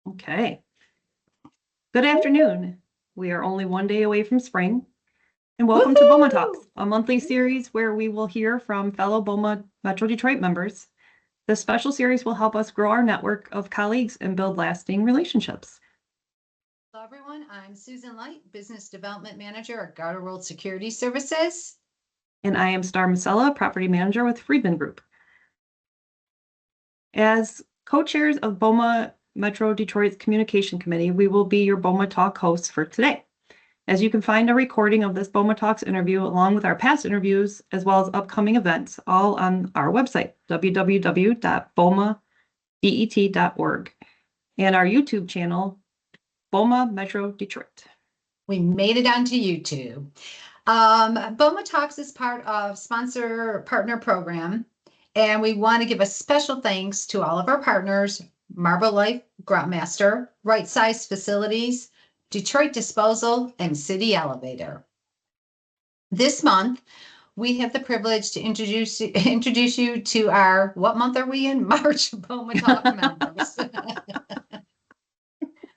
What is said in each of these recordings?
Okay. Good afternoon. We are only one day away from spring. And welcome to BOMA Talks, a monthly series where we will hear from fellow BOMA Metro Detroit members. This special series will help us grow our network of colleagues and build lasting relationships. Hello, everyone. I'm Susan Light, Business Development Manager at Garter World Security Services. And I am Star Masella, Property Manager with Friedman Group. As co-chairs of BOMA Metro Detroit's Communication Committee, we will be your BOMA Talk hosts for today. As you can find a recording of this BOMA Talks interview along with our past interviews, as well as upcoming events, all on our website, www.bomadet.org, and our YouTube channel, BOMA Metro Detroit. We made it onto YouTube. BOMA Talks is part of Sponsor Partner Program, and we want to give a special thanks to all of our partners, Marble Life, Groundmaster, Right Size Facilities, Detroit Disposal, and City Elevator. This month, we have the privilege to introduce you to our, what month are we in? March BOMA Talk members.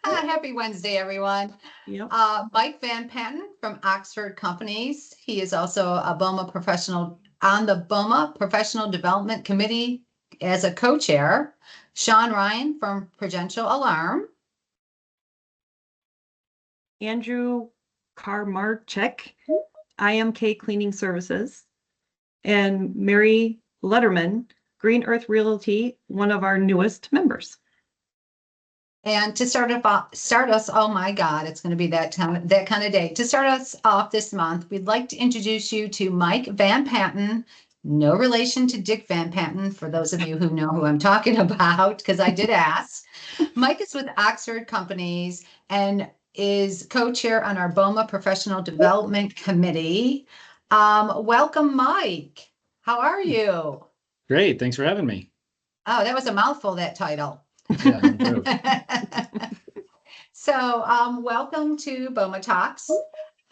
Happy Wednesday, everyone. Yep. Mike Van Patten from Oxford Companies. He is also a BOMA professional on the BOMA Professional Development Committee as a co-chair. Sean Ryan from Prudential Alarm. Andrew Kramarchuk, I.M.K Cleaning Services, and Mary Lenderman, Green Earth Realty, one of our newest members. And to start us, oh my God, it's going to be that kind of day. To start us off this month, we'd like to introduce you to Mike Van Patten. No relation to Dick Van Patten, for those of you who know who I'm talking about, because I did ask. Mike is with Oxford Companies and is co-chair on our BOMA Professional Development Committee. Welcome, Mike. How are you? Great. Thanks for having me. Oh, that was a mouthful, that title. Yeah, So welcome to BOMA Talks.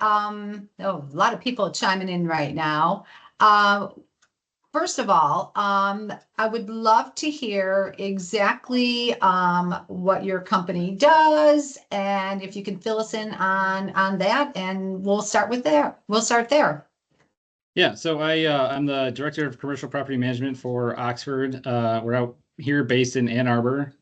A lot of people chiming in right now. First of all, I would love to hear exactly what your company does, and if you can fill us in on that, and we'll start with there. We'll start there. Yeah, so I'm the Director of Commercial Property Management for Oxford. We're out here based in Ann Arbor.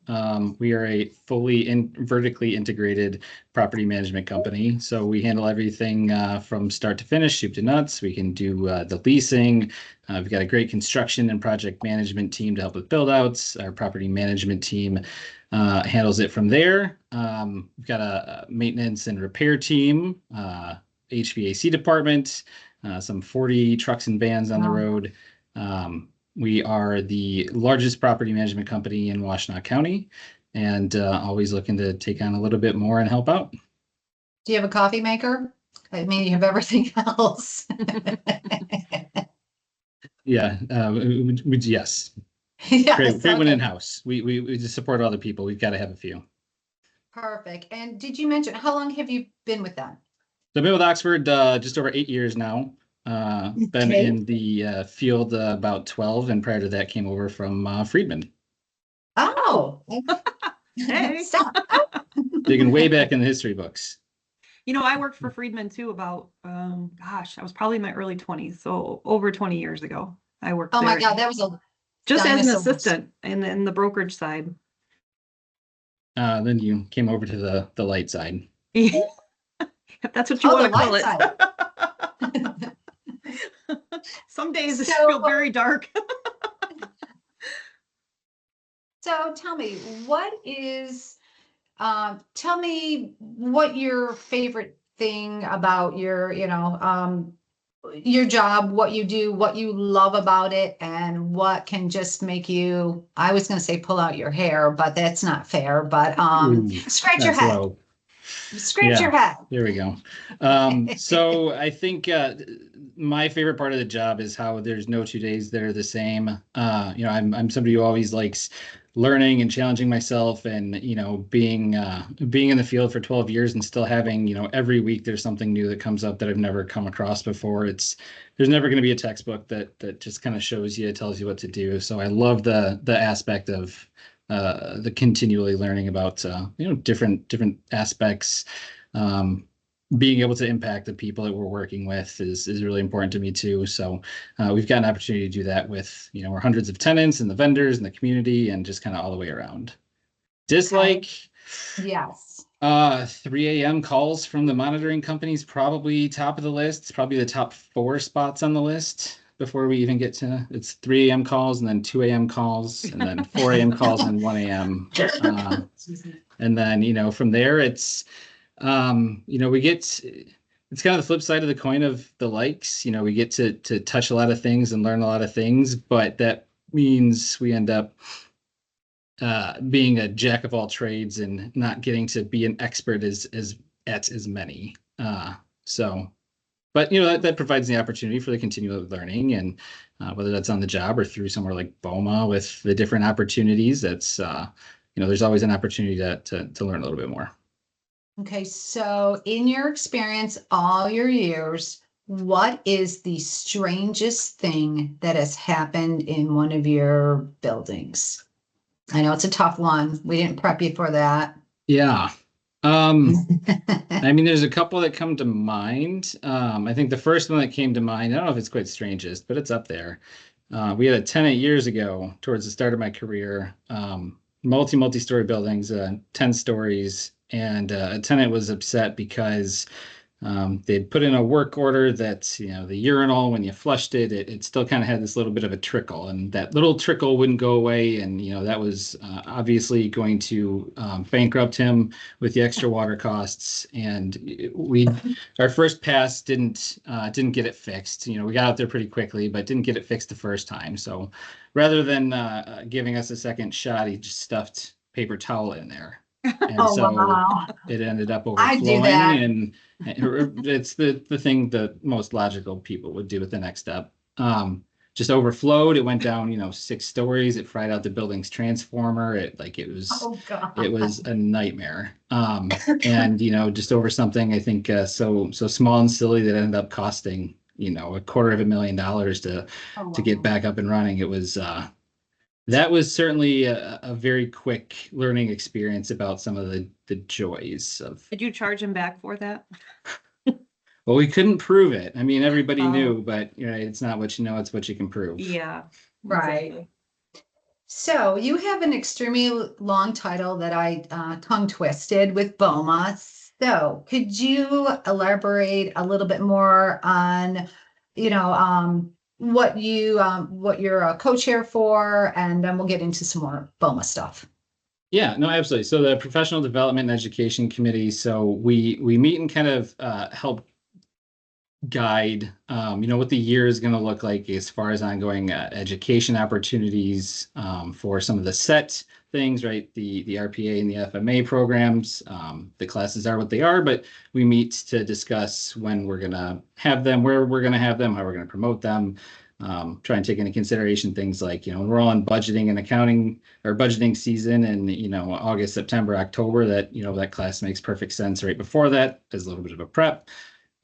We are a fully vertically integrated property management company. So we handle everything from start to finish, soup to nuts. We can do the leasing. We've got a great construction and project management team to help with build outs. Our property management team handles it from there. We've got a maintenance and repair team, HVAC department, some 40 trucks and vans on the road. We are the largest property management company in Washtenaw County, and always looking to take on a little bit more and help out. Do you have a coffee maker? I mean, you have everything else. Yeah, yes. Yes, great one in-house. We just support other people. We've got to have a few. Perfect. And did you mention, how long have you been with them? So I've been with Oxford just over 8 years now. Been in the field about 12, and prior to that came over from Friedman. Oh, Hey. Stop. Digging way back in the history books. You know, I worked for Friedman too about, I was probably in my early 20s, so over 20 years ago. I worked Oh there. my God, that was a just as an dinosaur. assistant in the brokerage side. Then you came over to the light side. If that's what you want to call it. Side. Some days it feel very dark. So tell me what your favorite thing about your job, what you do, what you love about it, and what can just make you, I was going to say pull out your hair, but that's not fair, but scratch your head. Low. Scratch your head. There we go. So I think my favorite part of the job is how there's no 2 days that are the same. I'm somebody who always likes learning and challenging myself, and being in the field for 12 years and still having every week there's something new that comes up that I've never come across before. There's never going to be a textbook that just kind of shows you, tells you what to do. So I love the aspect of the continually learning about different aspects. Being able to impact the people that we're working with is really important to me too. So we've got an opportunity to do that with our hundreds of tenants and the vendors and the community and just kind of all the way around. Dislike. Yes. 3 a.m. calls from the monitoring companies, probably top of the list. It's probably the top 4 spots on the list before we even get to it's 3 a.m. calls and then 2 a.m. calls and then 4 a.m. calls and 1 a.m. And then, from there it's, we get, it's kind of the flip side of the coin of the likes, we get to touch a lot of things and learn a lot of things, but that means we end up being a jack of all trades and not getting to be an expert at as many. But that provides the opportunity for the continual learning, and whether that's on the job or through somewhere like BOMA with the different opportunities, that's there's always an opportunity to learn a little bit more. Okay, so in your experience, all your years, what is the strangest thing that has happened in one of your buildings? I know it's a tough one. We didn't prep you for that. Yeah. I mean, there's a couple that come to mind. I think the first one that came to mind, I don't know if it's quite strangest, but it's up there. We had a tenant years ago towards the start of my career, multi-story buildings, 10 stories, and a tenant was upset because they'd put in a work order that, the urinal, when you flushed it still kind of had this little bit of a trickle, and that little trickle wouldn't go away. And, that was obviously going to bankrupt him with the extra water costs. And our first pass didn't get it fixed. We got out there pretty quickly, but didn't get it fixed the first time. So rather than giving us a second shot, he just stuffed paper towel in there. And wow. It ended up I do overflowing, that. and it's the thing that most logical people would do with the next step. Just overflowed. It went down, 6 stories. It fried out the building's transformer. It was a nightmare. And just over something I think so small and silly that ended up costing $250,000 to get back up and running. It was that was certainly a very quick learning experience about some of the joys of. Did you charge him back for that? Well, we couldn't prove it. I mean, everybody knew, but it's not what you know, it's what you can prove. Yeah. Right. Exactly. So you have an extremely long title that I tongue twisted with BOMA. So could you elaborate a little bit more on, what you're a co-chair for, and then we'll get into some more BOMA stuff. Yeah, no, absolutely. So the Professional Development and Education Committee, so we meet and kind of help guide, what the year is going to look like as far as ongoing education opportunities for some of the set things, right? The RPA and the FMA programs. The classes are what they are, but we meet to discuss when we're going to have them, where we're going to have them, how we're going to promote them. Try and take into consideration things like, when we're all in budgeting and accounting or budgeting season and, August, September, October, that class makes perfect sense right before that as a little bit of a prep.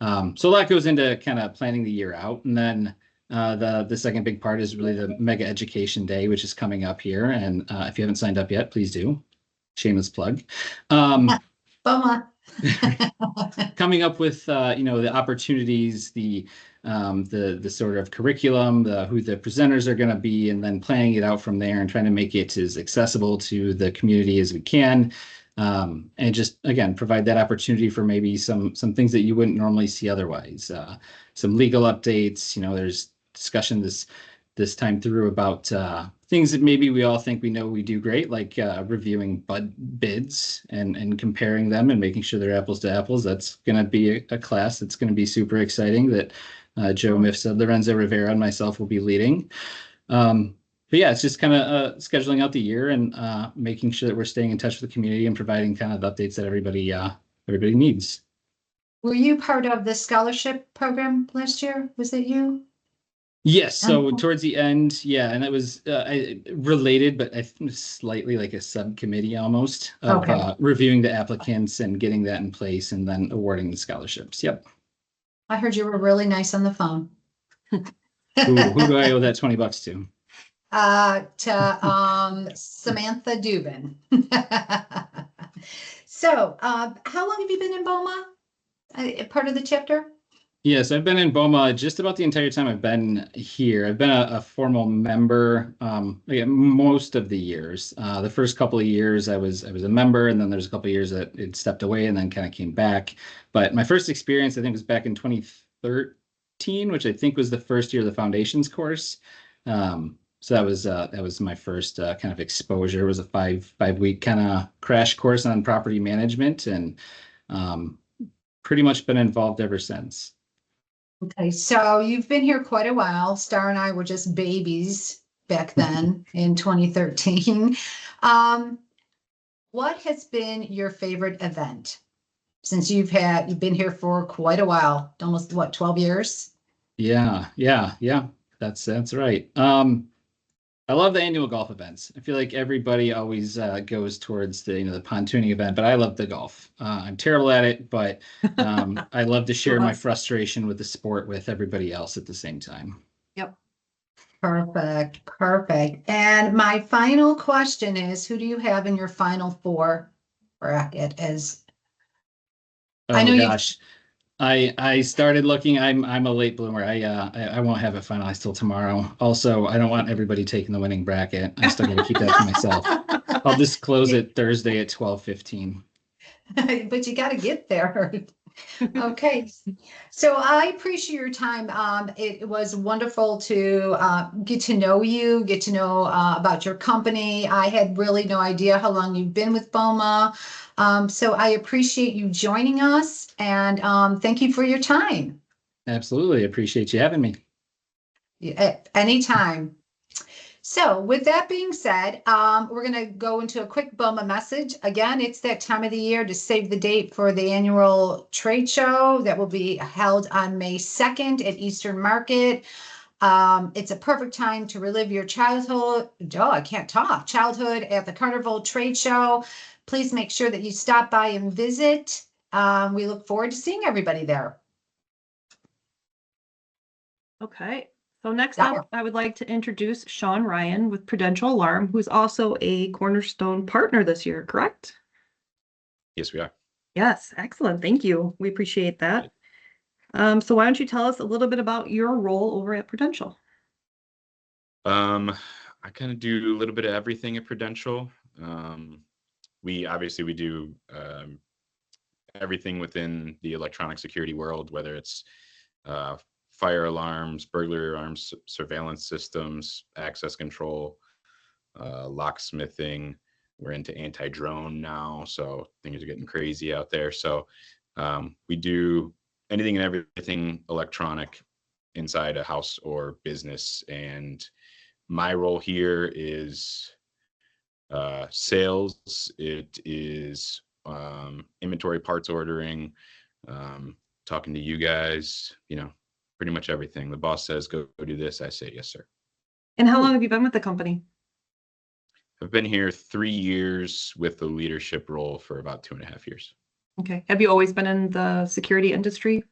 So a lot goes into kind of planning the year out. And then the second big part is really the Mega Education Day, which is coming up here. And if you haven't signed up yet, please do. Shameless plug. BOMA. Coming up with, the opportunities, the sort of curriculum, who the presenters are going to be, and then planning it out from there and trying to make it as accessible to the community as we can. And just, again, provide that opportunity for maybe some things that you wouldn't normally see otherwise. Some legal updates, there's discussion this time through about things that maybe we all think we know we do great, like reviewing bids and comparing them and making sure they're apples to apples. That's going to be a class that's going to be super exciting that Joe Mifsud, Lorenzo Rivera, and myself will be leading. But yeah, it's just kind of scheduling out the year and making sure that we're staying in touch with the community and providing kind of updates that everybody needs. Were you part of the scholarship program last year? Was that you? Yes. So towards the end, yeah, and it was related, but slightly like a subcommittee almost of reviewing the applicants and getting that in place and then awarding the scholarships. Yep. I heard you were really nice on the phone. Who do I owe that $20 to? to Samantha Dubin. So, how long have you been in BOMA? Part of the chapter? Yes, I've been in BOMA just about the entire time I've been here. I've been a formal member yeah, most of the years. The first couple of years I was a member, and then there's a couple of years that it stepped away and then kind of came back. But my first experience, I think, was back in 2013, which I think was the first year of the foundations course. So that was my first kind of exposure. It was a five week kind of crash course on property management, and pretty much been involved ever since. Okay, so you've been here quite a while. Star and I were just babies back then in 2013. What has been your favorite event since you've been here for quite a while, almost what, 12 years? Yeah. That's right. I love the annual golf events. I feel like everybody always goes towards the the pontooning event, but I love the golf. I'm terrible at it, but I love to share my frustration with the sport with everybody else at the same time. Yep. Perfect, perfect. And my final question is, who do you have in your final four bracket? As Oh I know gosh. I started looking. I'm a late bloomer. I won't have it finalized till tomorrow. Also, I don't want everybody taking the winning bracket. I'm still going to keep that to myself. I'll disclose it Thursday at 12:15. but you got to get there. Okay, so I appreciate your time. It was wonderful to get to know you, get to know about your company. I had really no idea how long you've been with BOMA. So I appreciate you joining us, and thank you for your time. Absolutely. Appreciate you having me. Anytime. So with that being said, we're going to go into a quick BOMA message. Again, it's that time of the year to save the date for the annual trade show that will be held on May 2nd at Eastern Market. It's a perfect time to relive your childhood. Oh, I can't talk. Childhood at the Carnival Trade Show. Please make sure that you stop by and visit. We look forward to seeing everybody there. Okay. So next up, I would like to introduce Sean Ryan with Prudential Alarm, who's also a Cornerstone partner this year, correct? Yes, we are. Yes, excellent. Thank you. We appreciate that. So why don't you tell us a little bit about your role over at Prudential? I kind of do a little bit of everything at Prudential. We do everything within the electronic security world, whether it's fire alarms, burglary alarms, surveillance systems, access control, locksmithing. We're into anti-drone now, so things are getting crazy out there. So we do anything and everything electronic inside a house or business. And my role here is sales. It is inventory, parts ordering, talking to you guys, pretty much everything. The boss says, go do this. I say, yes, sir. And how long have you been with the company? I've been here 3 years with the leadership role for about 2.5 years. Okay. Have you always been in the security industry?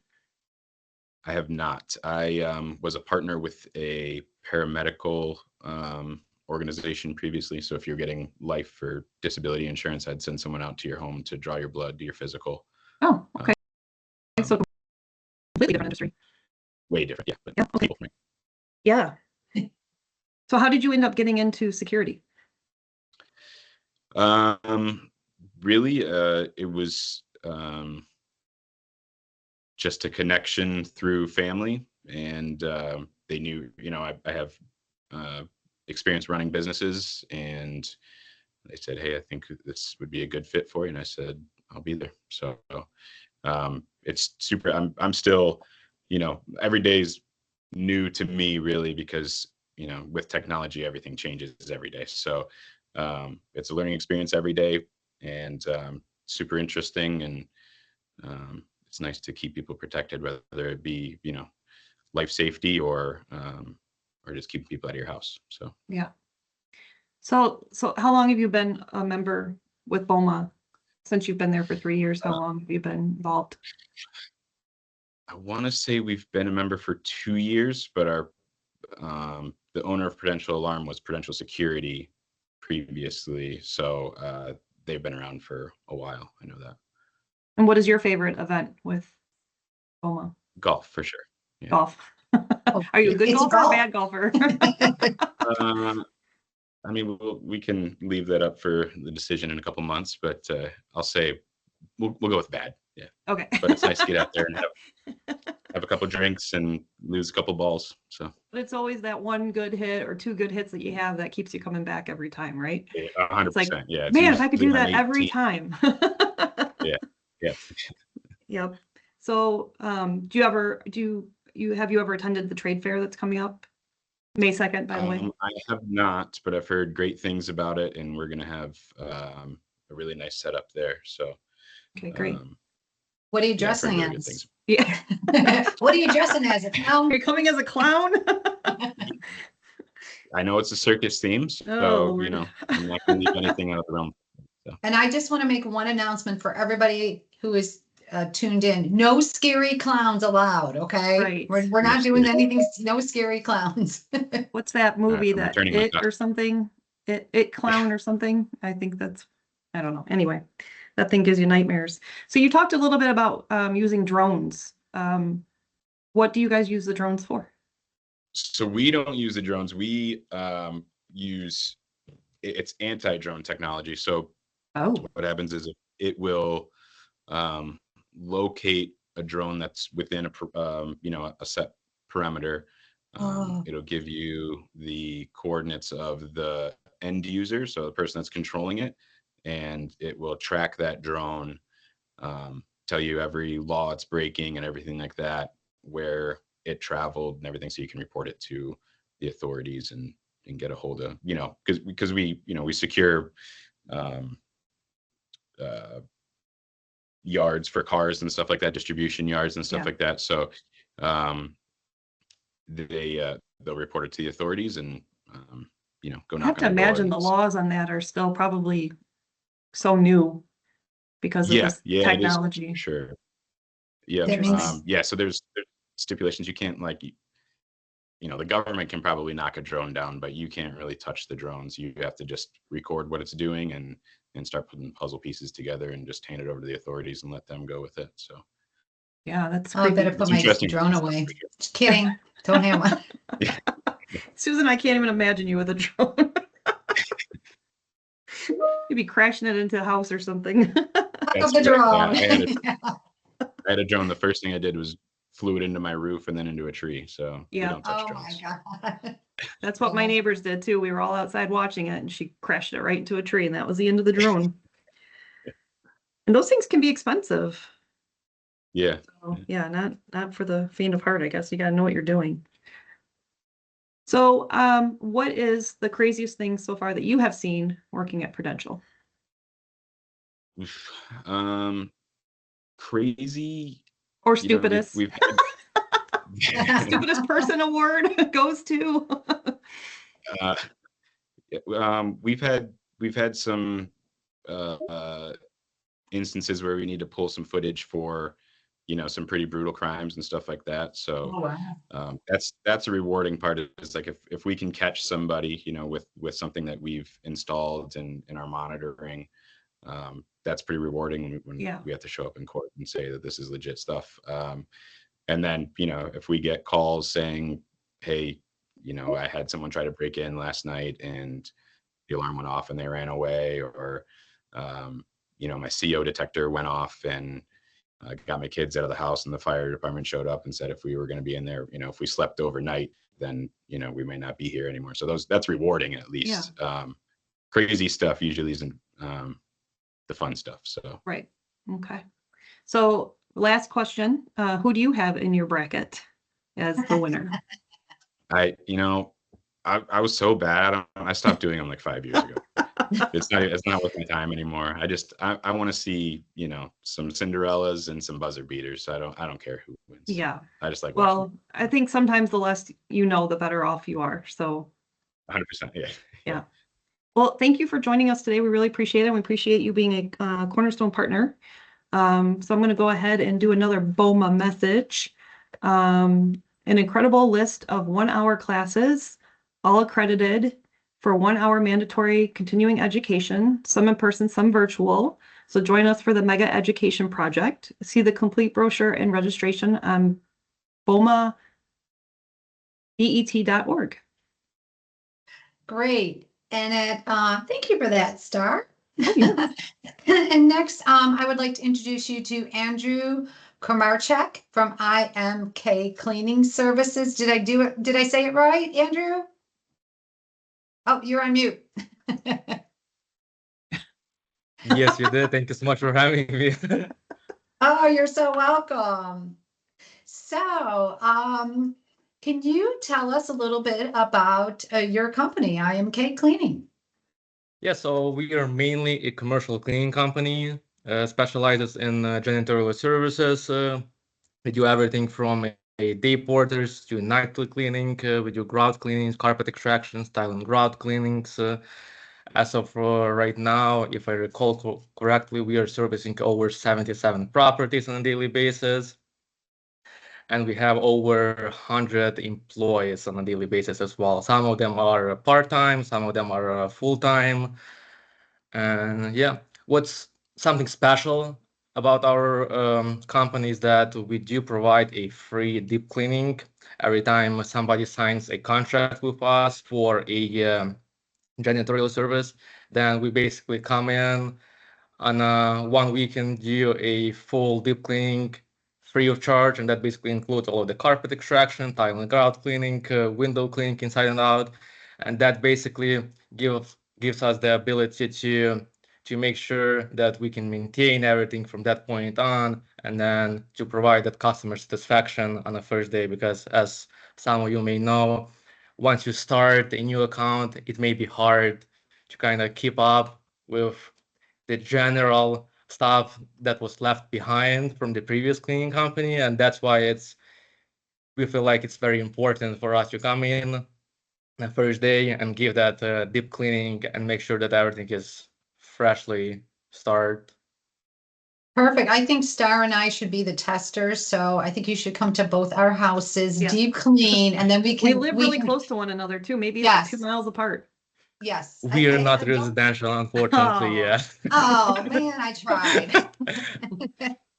I have not. I was a partner with a paramedical organization previously. So if you're getting life or disability insurance, I'd send someone out to your home to draw your blood, do your physical. Oh, okay. So completely different industry. Way different. Yeah. But Yeah. Okay. people, right? Yeah. So how did you end up getting into security? Really, it was just a connection through family, and they knew, I have experience running businesses, and they said, hey, I think this would be a good fit for you. And I said, I'll be there. So it's super. I'm still, every day's new to me, really, because with technology, everything changes every day. So it's a learning experience every day, and super interesting, and it's nice to keep people protected, whether it be life safety or just keeping people out of your house. So yeah. So how long have you been a member with BOMA? Since you've been there for 3 years, how long have you been involved? I want to say we've been a member for 2 years, but our the owner of Prudential Alarm was Prudential Security previously. So they've been around for a while. I know that. And what is your favorite event with BOMA? Golf for sure. Yeah. Golf. Are you a good It's golfer or a golf. bad golfer? I mean, we can leave that up for the decision in a couple months, but I'll say we'll go with bad. Yeah. Okay. But it's nice to get out there and have a couple drinks and lose a couple balls. So But it's always that one good hit or two good hits that you have that keeps you coming back every time, right? yeah, 100%. like, Yeah. Man, if I could do usually that my every 18. time. Yeah. Yep. So, do you ever have you ever attended the trade fair that's coming up? May 2nd, by the way. I have not, but I've heard great things about it, and we're gonna have a really nice setup there. So Okay, great. What are you yeah, I've heard dressing really good as? things. Yeah. What are you dressing as? A clown? You're coming as a clown? I know it's a circus theme, so Oh, you Lord. know I'm not gonna leave anything out of the realm. And I just want to make one announcement for everybody who is tuned in. No scary clowns allowed, okay? Right. We're not No doing scary- anything, no scary clowns. What's that movie I'm that returning my It or costume. something? It Clown or something? I think that's, I don't know. Anyway, that thing gives you nightmares. So you talked a little bit about using drones. What do you guys use the drones for? So we don't use the drones. We use it's anti-drone technology. So Oh, what happens is it will locate a drone that's within a set parameter. Oh. It'll give you the coordinates of the end user, so the person that's controlling it, and it will track that drone, tell you every law it's breaking and everything like that, where it traveled and everything, so you can report it to the authorities and get a hold of, because we secure yards for cars and stuff like that, distribution yards and stuff Yeah. like that. So they'll report it to the authorities and go I knock have to on the door imagine the and laws on that are still probably so new because of this it is technology. for sure. Yeah. That means- Yeah. So there's stipulations. You can't the government can probably knock a drone down, but you can't really touch the drones. You have to just record what it's doing and start putting puzzle pieces together and just hand it over to the authorities and let them go with it. So Yeah, that's I creepy. better put It's my interesting. drone away. Just kidding. Don't have one. Susan, I can't even imagine you with a drone. You'd be crashing it into a house or something. Fuck up That's the correct. drone. Yeah, I had a drone. The first thing I did was flew it into my roof and then into a tree. So Yeah. we don't touch Oh my drones. God. That's what my neighbors did too. We were all outside watching it and she crashed it right into a tree and that was the end of the drone. And those things can be expensive. Yeah. So, yeah, not for the faint of heart, I guess. You gotta know what you're doing. So, what is the craziest thing so far that you have seen working at Prudential? Oof. Crazy. Or You know, stupidest? we've Stupidest person award goes to. we've had some instances where we need to pull some footage for some pretty brutal crimes and stuff like that. So Oh, wow. that's a rewarding part. Is like if we can catch somebody with something that we've installed in our monitoring, that's pretty rewarding when Yeah. we have to show up in court and say that this is legit stuff. And then if we get calls saying, hey, I had someone try to break in last night and the alarm went off and they ran away, or my CO detector went off and got my kids out of the house and the fire department showed up and said if we were going to be in there, if we slept overnight, then we may not be here anymore. So that's rewarding at least. Crazy stuff usually isn't the fun stuff. So Right. Okay. So last question, who do you have in your bracket as the winner? I was so bad. I stopped doing them like 5 years ago. It's not worth my time anymore. I want to see, some Cinderellas and some buzzer beaters. So I don't care who wins. Yeah. I just like watching. Well, I think sometimes the less you know, the better off you are. So 100%. Yeah. yeah. Well, thank you for joining us today. We really appreciate it. We appreciate you being a cornerstone partner. So I'm going to go ahead and do another BOMA message. An incredible list of 1-hour classes all accredited for 1 hour mandatory continuing education, some in person, some virtual. So join us for the Mega Education Project. See the complete brochure and registration on BOMA.BET.org. Great. And thank you for that, Star. Oh, yeah. And next, I would like to introduce you to Andrew Kramarchuk from I.M.K. Cleaning Services. Did I do it? Did I say it right, Andrew? Oh, you're on mute. Yes, you did. Thank you so much for having me. Oh, you're so welcome. So, can you tell us a little bit about your company, I.M.K. Cleaning? Yeah, so we are mainly a commercial cleaning company, specializes in janitorial services. We do everything from a day porters to nightly cleaning. We do grout cleanings, carpet extractions, tile and grout cleanings. As of right now, if I recall correctly, we are servicing over 77 properties on a daily basis. And we have over 100 employees on a daily basis as well. Some of them are part-time, some of them are full-time. And yeah, what's something special about our company is that we do provide a free deep cleaning every time somebody signs a contract with us for a janitorial service. Then we basically come in on 1 week and do a full deep cleaning free of charge, and that basically includes all of the carpet extraction, tile and grout cleaning, window cleaning inside and out, and that basically gives us the ability to make sure that we can maintain everything from that point on, and then to provide that customer satisfaction on the first day, because as some of you may know, once you start a new account, it may be hard to kind of keep up with the general stuff that was left behind from the previous cleaning company, and that's why we feel like it's very important for us to come in the first day and give that deep cleaning and make sure that everything is freshly started. Perfect. I think Star and I should be the testers, so I think you should come to both our houses, Yeah. deep clean, and then we We can. live really close to one another too, maybe Yes. 2 miles apart. Yes. We are not I don't- residential, unfortunately. Oh. Yeah. Oh, man, I tried.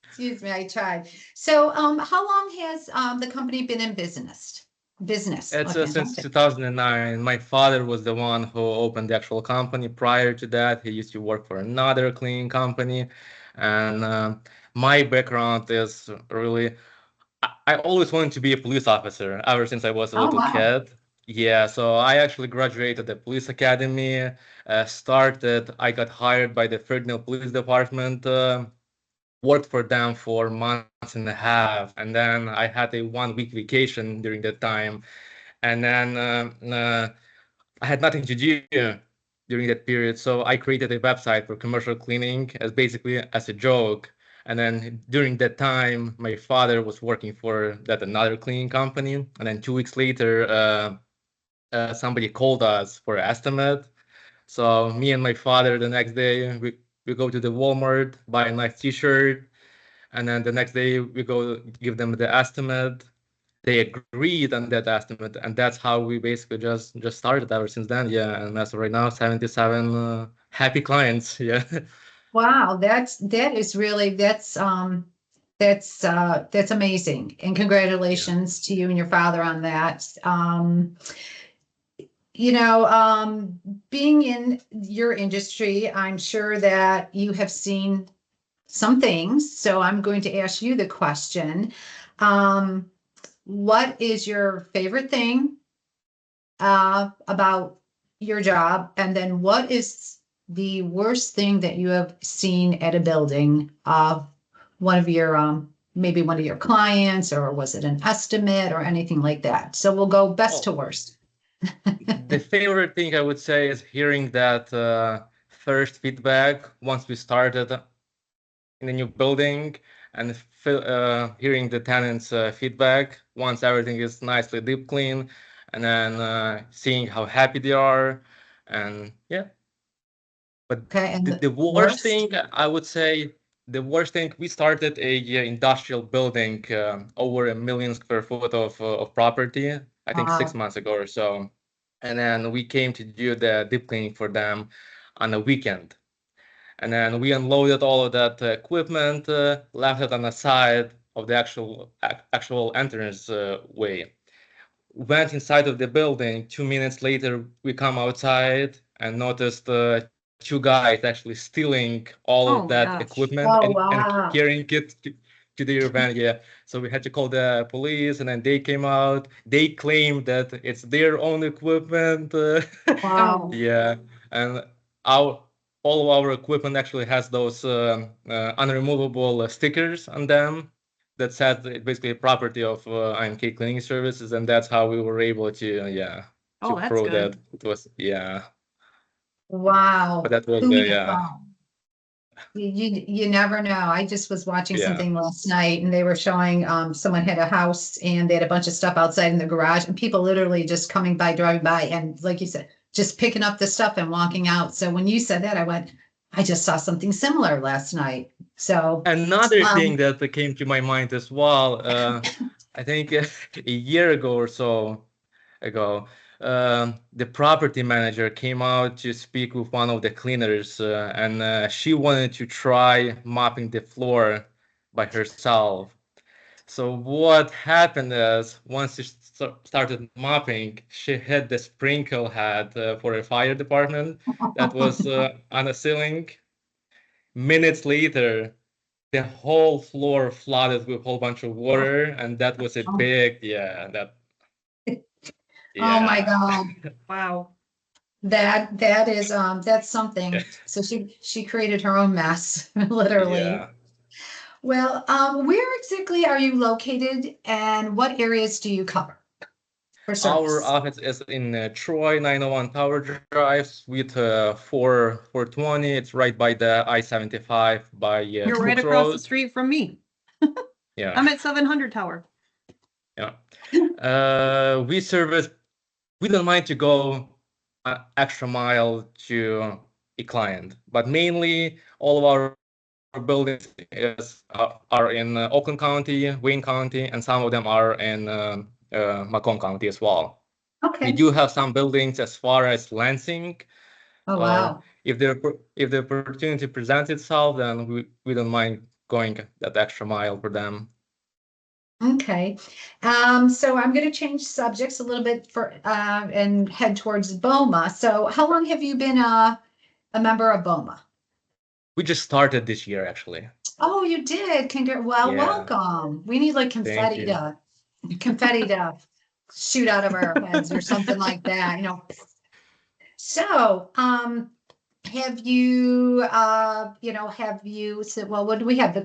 Excuse me, I tried. So, how long has the company been in business? It's Oh, since fantastic. 2009. My father was the one who opened the actual company. Prior to that, he used to work for another cleaning company. And my background is really, I always wanted to be a police officer ever since I was a Oh, little wow. kid. Yeah, so I actually graduated the police academy, I got hired by the Fresno Police Department, worked for them for months and a half, and then I had a 1 week vacation during that time. And then I had nothing to do during that period, so I created a website for commercial cleaning as a joke. And then during that time, my father was working for another cleaning company. And then 2 weeks later, somebody called us for an estimate. So me and my father, the next day, we go to the Walmart, buy a nice T-shirt, and then the next day we go give them the estimate. They agreed on that estimate, and that's how we basically just started ever since then. Yeah, and as of right now, 77 happy clients. Yeah. Wow, that's amazing. And congratulations to you and your father on that. Being in your industry, I'm sure that you have seen some things. So I'm going to ask you the question. What is your favorite thing about your job? And then what is the worst thing that you have seen at a building of maybe one of your clients, or was it an estimate or anything like that? So we'll go best to worst. The favorite thing I would say is hearing that first feedback once we started in the new building, and hearing the tenants' feedback once everything is nicely deep clean, and then seeing how happy they are. And yeah. But Okay, and the worst thing, I would say, we started a industrial building over 1 million square foot of property, I think Wow. 6 months ago or so. And then we came to do the deep cleaning for them on a weekend. And then we unloaded all of that equipment, left it on the side of the actual entrance way. Went inside of the building. 2 minutes later, we come outside and noticed two guys actually stealing all Oh of my that gosh. equipment Oh, and wow. carrying it to their van. Yeah. So we had to call the police, and then they came out. They claimed that it's their own equipment. Wow. Yeah, and our all of our equipment actually has those unremovable stickers on them that says it's basically a property of I.M.K cleaning services, and that's how we were able to Oh, that's prove good. that it was Wow. but that was Who would have yeah thought? You never know. I just was watching Yeah. something last night and they were showing someone had a house and they had a bunch of stuff outside in the garage and people literally just coming by, driving by, and like you said, just picking up the stuff and walking out. So when you said that, I went, I just saw something similar last night. So Another thing that came to my mind as well, I think a year ago or so ago, the property manager came out to speak with one of the cleaners, and she wanted to try mopping the floor by herself. So what happened is once she started mopping, she hit the sprinkle head for a fire department that was on a ceiling. Minutes later, the whole floor flooded with a whole bunch of water, and that was a big, oh my God. Wow. That is that's something. Yeah. So she created her own mess, literally. Yeah. Well, where exactly are you located and what areas do you cover for Our service? office is in Troy, 901 Tower Drive, Suite 420. It's right by the I-75 by You're right Brooks across the Road. street from me. Yeah. I'm at 700 Tower. Yeah. We don't mind to go an extra mile to a client, but mainly all of our buildings are in Oakland County, Wayne County, and some of them are in Macomb County as well. We Okay. do have some buildings as far as Lansing. Oh, wow. If the opportunity presents itself, then we don't mind going that extra mile for them. Okay. So I'm going to change subjects a little bit for and head towards BOMA. So how long have you been a member of BOMA? We just started this year, actually. Oh, you did. Well, Yeah. welcome. We need like confetti to shoot out of our heads or something like that, you know. So, have you said, well, what do we have?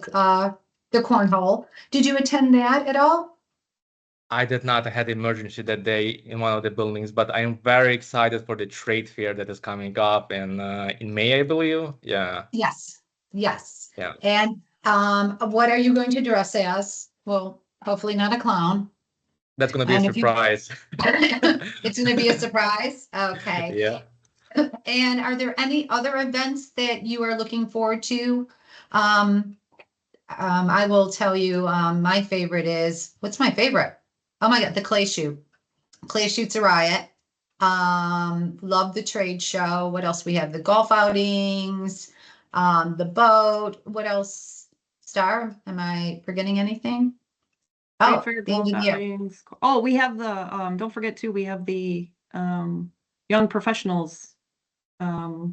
The cornhole. Did you attend that at all? I did not have emergency that day in one of the buildings, but I am very excited for the trade fair that is coming up in May, I believe. Yeah. Yes. Yes. Yeah. And what are you going to dress as? Well, hopefully not a clown. That's gonna be a surprise. It's gonna be a surprise. Okay. Yeah. And are there any other events that you are looking forward to? I will tell you, my favorite is, what's my favorite? Oh my God, the clay shoot. Clay shoot's a riot. Love the trade show. What else we have? The golf outings, the boat. What else? Star, am I forgetting anything? Trade Oh, fair, the end golf of the year. outings. Oh, we have the, don't forget too, we have the young professionals.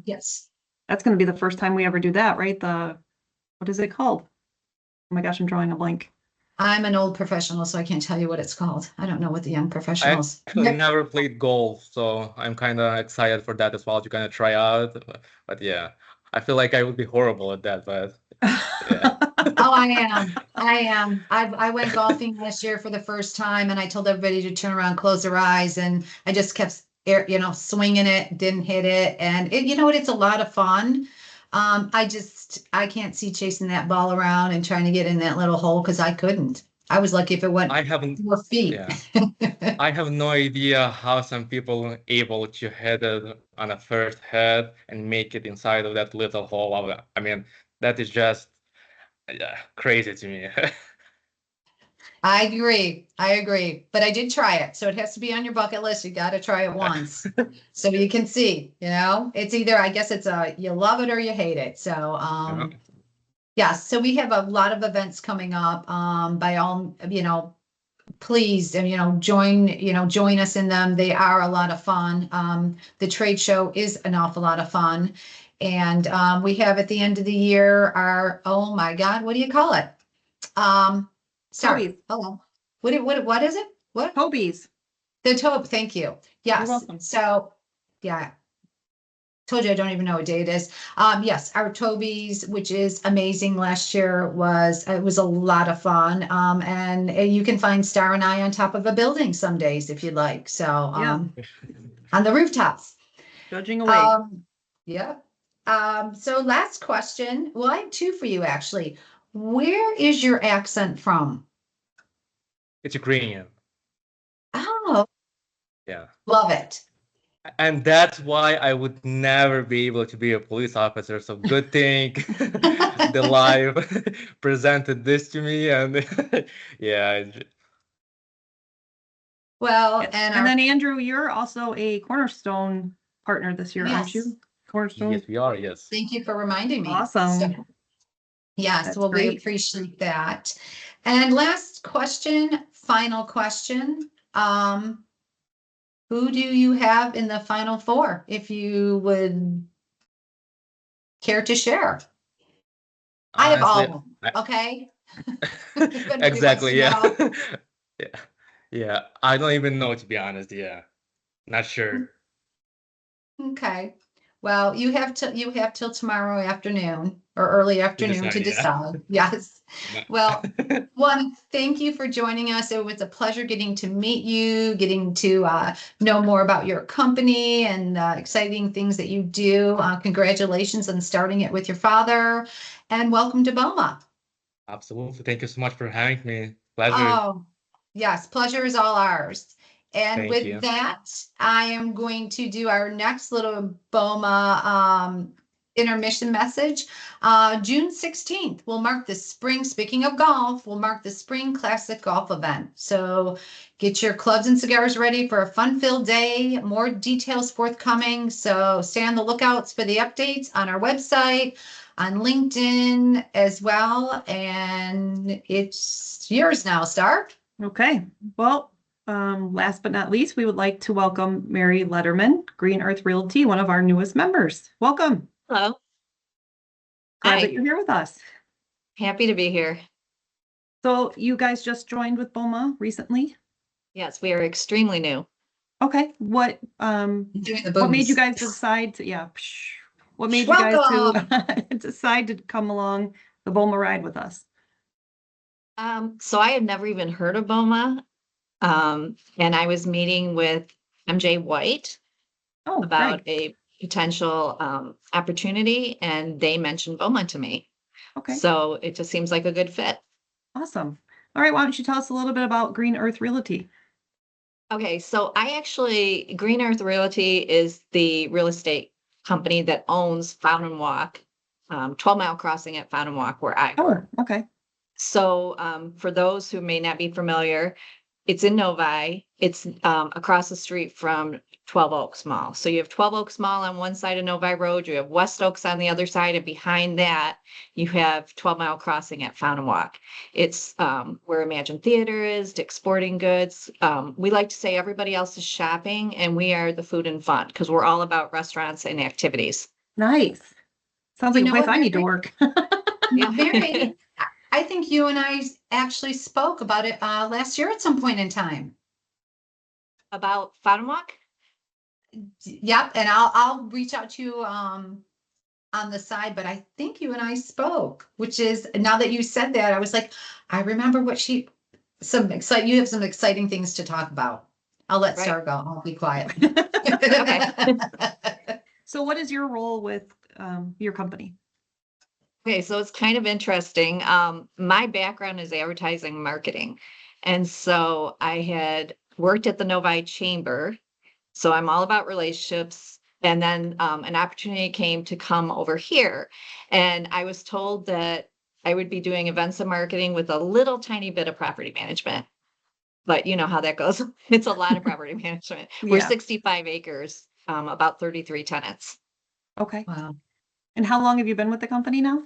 Yes. That's gonna be the first time we ever do that, right? What is it called? Oh my gosh, I'm drawing a blank. I'm an old professional, so I can't tell you what it's called. I don't know what the young I professionals. actually never played golf, so I'm kind of excited for that as well to kind of try out. But yeah, I feel like I would be horrible at that, but yeah. Oh, I am. I went golfing this year for the first time and I told everybody to turn around, close their eyes, and I just kept swinging it, didn't hit it. And you know what? It's a lot of fun. I can't see chasing that ball around and trying to get in that little hole because I couldn't. I was lucky if it went I haven't 4 feet. Yeah. I have no idea how some people are able to hit it on a first hit and make it inside of that little hole. I mean, that is just crazy to me. I agree. I agree. But I did try it. So it has to be on your bucket list. You got to try it once. So you can see, it's either, I guess it's you love it or you hate it. So, yeah, so we have a lot of events coming up. By all, please, join us in them. They are a lot of fun. The trade show is an awful lot of fun. And we have at the end of the year oh my God, what do you call it? Sorry. Toby's. Hello. What is it? What? Toby's. The Tobe. Thank you. Yes. welcome. So, yeah. Told you I don't even know what day it is. Yes, our Toby's, which is amazing. Last year it was a lot of fun. And you can find Star and I on top of a building some days if you'd like. So, on the rooftops. Judging away. Yeah. So last question. Well, I have two for you actually. Where is your accent from? It's Ukrainian. Oh, Yeah. love it. And that's why I would never be able to be a police officer. So good thing the live presented this to me. And yeah. Well, Yes. and And then Andrew, you're also a Cornerstone partner this year, aren't Yes. you? Cornerstone. Yes, we are. Yes. thank you for reminding me. Awesome. So, yes, That's well, we great. appreciate that. And last question, final question. Who do you have in the final four, if you would care to share? I have all of Honestly, them, okay? If anybody exactly. wants to know. Yeah. Yeah. Yeah. I don't even know, to be honest. Yeah. Not sure. Okay, well, you have till tomorrow afternoon or early afternoon to decide, decide. Yes. Yeah. Well, one, thank you for joining us. It was a pleasure getting to meet you, getting to know more about your company and exciting things that you do. Congratulations on starting it with your father, and welcome to BOMA. Absolutely. Thank you so much for having me. Pleasure. Oh, yes, pleasure is all ours. And Thank with you. that, I am going to do our next little BOMA intermission message. June 16th will mark the spring, speaking of golf, will mark the spring classic golf event. So get your clubs and cigars ready for a fun-filled day. More details forthcoming. So stay on the lookouts for the updates on our website, on LinkedIn as well. And it's yours now, Star. Okay. Well, last but not least, we would like to welcome Mary Lenderman, Green Earth Realty, one of our newest members. Welcome. Hello. Glad Hi. that you're here with us. Happy to be here. So you guys just joined with BOMA recently? Yes, we are extremely new. Okay. What Doing the what made you booms. guys decide to what made you guys to decide to come along the BOMA ride with us? So I had never even heard of BOMA. And I was meeting with MJ White Oh, about great. a potential opportunity, and they mentioned BOMA to me. Okay. So it just seems like a good fit. Awesome. All right, why don't you tell us a little bit about Green Earth Realty? Okay, so Green Earth Realty is the real estate company that owns Fountain Walk, 12 Mile Crossing at Fountain Walk, where I work. Oh, okay. So for those who may not be familiar, it's in Novi. It's across the street from 12 Oaks Mall. So you have 12 Oaks Mall on one side of Novi Road, you have West Oaks on the other side, and behind that, you have 12 Mile Crossing at Fountain Walk. It's where Imagine Theater is, Dick's Sporting Goods. We like to say everybody else is shopping, and we are the food and fun, because we're all about restaurants and activities. Nice. Sounds like a place what, I need to Mary? work. Yeah. Mary, I think you and I actually spoke about it last year at some point in time. About Fountain Walk? Yep, and I'll reach out to you on the side, but I think you and I spoke, which is, now that you said that, I was like, I remember you have some exciting things to talk about. I'll let Star go. I'll be quiet. So what is your role with your company? Okay, so it's kind of interesting. My background is advertising and marketing. And so I had worked at the Novi Chamber. So I'm all about relationships. And then an opportunity came to come over here. And I was told that I would be doing events and marketing with a little tiny bit of property management. But you know how that goes. It's a lot of property management. We're Yeah. 65 acres, about 33 tenants, Okay. Wow. And how long have you been with the company now?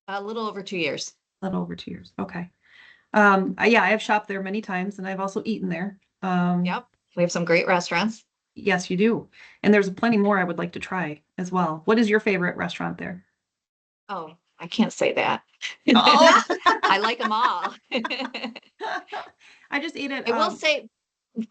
a little over 2 years. A little over 2 years. Okay. Yeah, I have shopped there many times and I've also eaten there. Yep. We have some great restaurants. Yes, you do. And there's plenty more I would like to try as well. What is your favorite restaurant there? Oh, I can't say that. Oh. I like them all. I just ate at I will say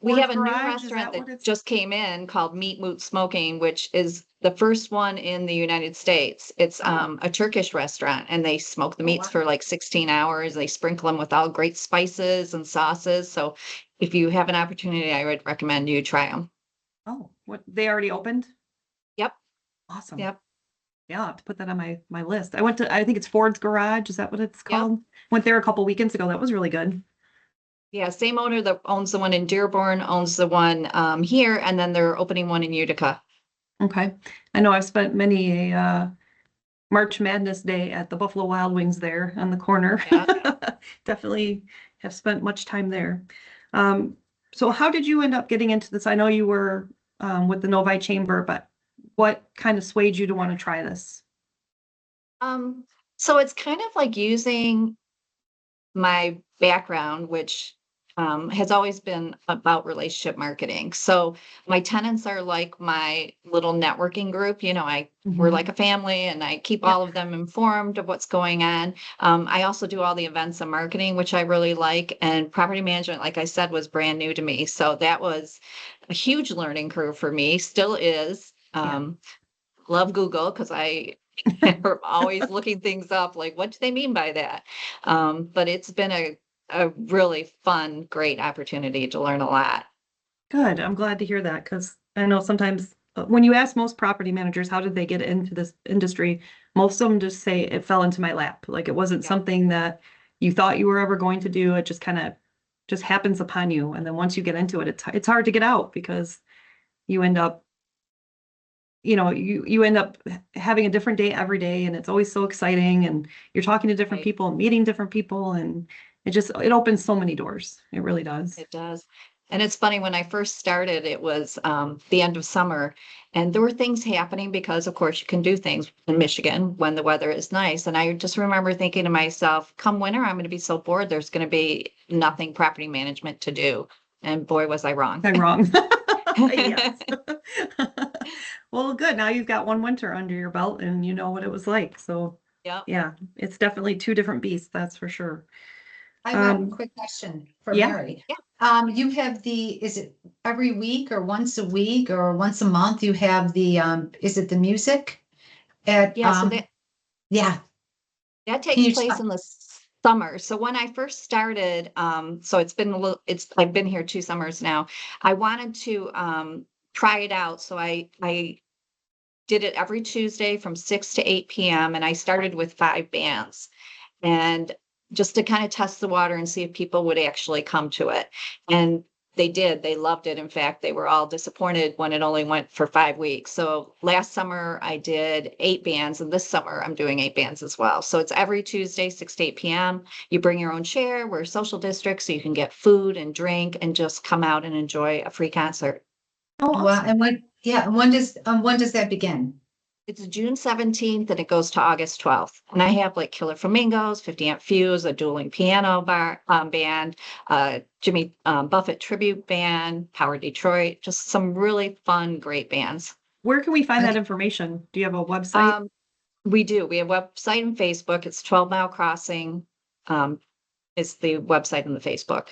we Ford's have a new Garage, is restaurant that what that it's- just came in called Meat Moot Smoking, which is the first one in the United States. It's Oh. a Turkish restaurant, and they smoke the Oh, meats wow. for like 16 hours. They sprinkle them with all great spices and sauces. So if you have an opportunity, I would recommend you try them. Oh, what, they already opened? Yep. Awesome. Yep. Yeah, I'll have to put that on my list. I went to, I think it's Ford's Garage. Is that what it's Yep. called? Went there a couple weekends ago. That was really good. Yeah, same owner that owns the one in Dearborn owns the one here, and then they're opening one in Utica. Okay. I know I've spent many a March Madness day at the Buffalo Wild Wings there on the corner. Yeah. Definitely have spent much time there. So how did you end up getting into this? I know you were with the Novi Chamber, but what kind of swayed you to want to try this? So it's kind of like using my background, which has always been about relationship marketing. So my tenants are like my little networking group. You know, we're Mhm. like a family, and I keep Yeah. all of them informed of what's going on. I also do all the events and marketing, which I really like. And property management, like I said, was brand new to me. So that was a huge learning curve for me. Still is. Love Google because I am always looking things up, like what do they mean by that? But it's been a really fun, great opportunity to learn a lot. Good. I'm glad to hear that because I know sometimes when you ask most property managers how did they get into this industry, most of them just say it fell into my lap. Like it wasn't Yeah. something that you thought you were ever going to do. It just kind of just happens upon you. And then once you get into it, it's hard to get out because you end up, you end up having a different day every day and it's always so exciting and you're talking to different Right. people, meeting different people, and it opens so many doors. It really does. It does. And it's funny, when I first started, it was the end of summer, and there were things happening because, of course, you can do things in Michigan when the weather is nice. And I just remember thinking to myself, come winter, I'm going to be so bored. There's going to be nothing property management to do. And boy, was I wrong. I'm wrong. Yes. Well, good. Now you've got one winter under your belt and you know what it was like. So Yep. yeah, it's definitely two different beasts, that's for sure. I have a Um, quick question for yeah. Mary. You have is it every week or once a week or once a month? You have is it the music at, Yeah. So yeah, that Can takes you place talk- in the summer. So when I first started, so it's been I've been here 2 summers now. I wanted to try it out. So I did it every Tuesday from 6 to 8 p.m. and I started with 5 bands. And just to kind of test the water and see if people would actually come to it. And they did. They loved it. In fact, they were all disappointed when it only went for 5 weeks. So last summer I did 8 bands, and this summer I'm doing 8 bands as well. So it's every Tuesday, 6 to 8 p.m. You bring your own chair. We're a social district, so you can get food and drink and just come out and enjoy a free concert. Oh, well, awesome. and when does that begin? It's June 17th and it goes to August 12th. And I have like Killer Flamingos, 50 Amp Fuse, a dueling piano band, Jimmy Buffett tribute band, Power Detroit, just some really fun, great bands. Where can we find that Okay. information? Do you have a website? We do. We have a website and Facebook. It's 12 Mile Crossing. Is the website and the Facebook.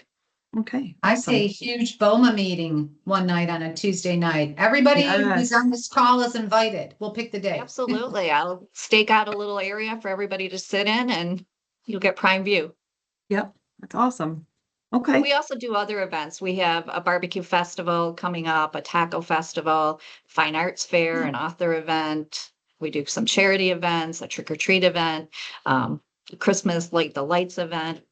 Okay. I awesome. say huge BOMA meeting one night on a Tuesday night. Everybody who's Yes. on this call is invited. We'll pick the day. Absolutely. I'll stake out a little area for everybody to sit in and you'll get prime view. Yep. That's awesome. Okay. We also do other events. We have a barbecue festival coming up, a taco festival, fine arts fair, an author event. We do some charity events, a trick or treat event, Christmas Light the Lights event,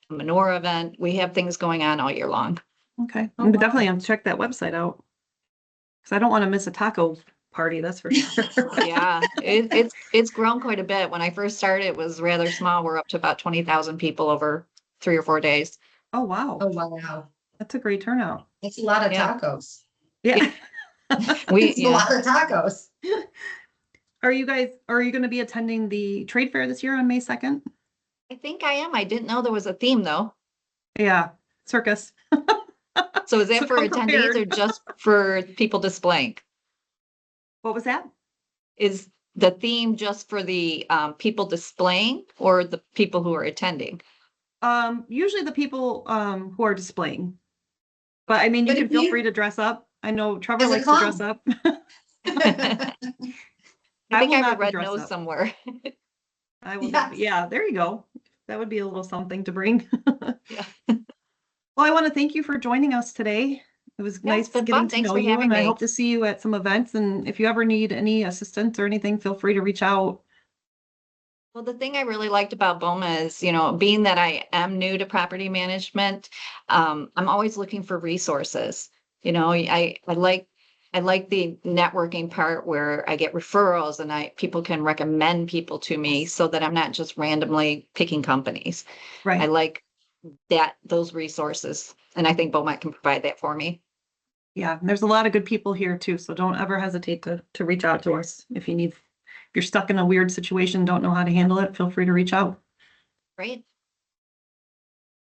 a menorah event. We have things going on all year long. Okay. Oh, I'm wow. definitely going to check that website out because I don't want to miss a taco party, that's for sure. Yeah, it's grown quite a bit. When I first started, it was rather small. We're up to about 20,000 people over 3 or 4 days. Oh, wow. Oh, wow. That's a great turnout. That's a lot of Yeah. tacos. Yeah. It's a lot of tacos. Are you going to be attending the trade fair this year on May 2nd? I think I am. I didn't know there was a theme though. Yeah, circus. So is that So for come attendees or prepared. just for people displaying? What was that? Is the theme just for the people displaying or the people who are attending? Usually the people who are displaying. But I mean, you But can if feel you- free to dress up. I know Trevor As a likes to dress clown. up. I I think will I have a not be red dressed nose up. somewhere. I will Yes. not. Yeah, there you go. That would be a little something to bring. Yeah. Well, I want to thank you for joining us today. It was Yeah, it's nice been getting fun. to Thanks know for you, having and I me. hope to see you at some events. And if you ever need any assistance or anything, feel free to reach out. Well, the thing I really liked about BOMA is, being that I am new to property management, I'm always looking for resources. I like the networking part where I get referrals and people can recommend people to me so that I'm not just randomly picking companies. I Right. like those resources, and I think BOMA can provide that for me. Yeah, and there's a lot of good people here too, so don't ever hesitate to reach out to us if you're stuck in a weird situation, don't know how to handle it, feel free to reach out. Great.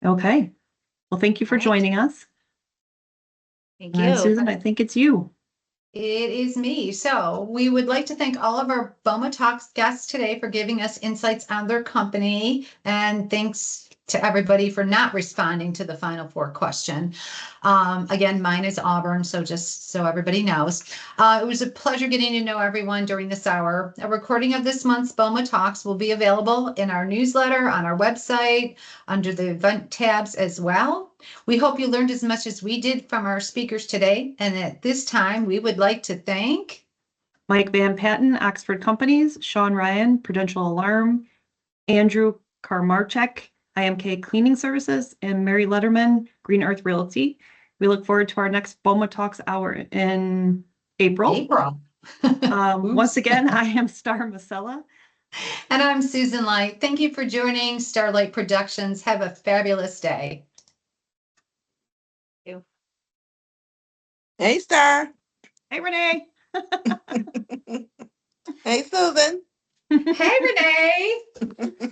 Okay. Well, thank you for All right. joining us. Thank And then you. Susan, I think it's you. It is me. So we would like to thank all of our BOMA Talks guests today for giving us insights on their company. And thanks to everybody for not responding to the final 4 question. Again, mine is Auburn, so just so everybody knows. It was a pleasure getting to know everyone during this hour. A recording of this month's BOMA Talks will be available in our newsletter, on our website, under the event tabs as well. We hope you learned as much as we did from our speakers today. And at this time, we would like to thank Mike Van Patten, Oxford Companies, Sean Ryan, Prudential Alarm, Andrew Karmarchuk, I.M.K Cleaning Services, and Mary Letterman, Green Earth Realty. We look forward to our next BOMA Talks hour in April. April. Once again, I am Star Masella. And I'm Susan Light. Thank you for joining Starlight Productions. Have a fabulous day. Hey, Star. Hey, Renee. Hey, Susan. Hey, Renee.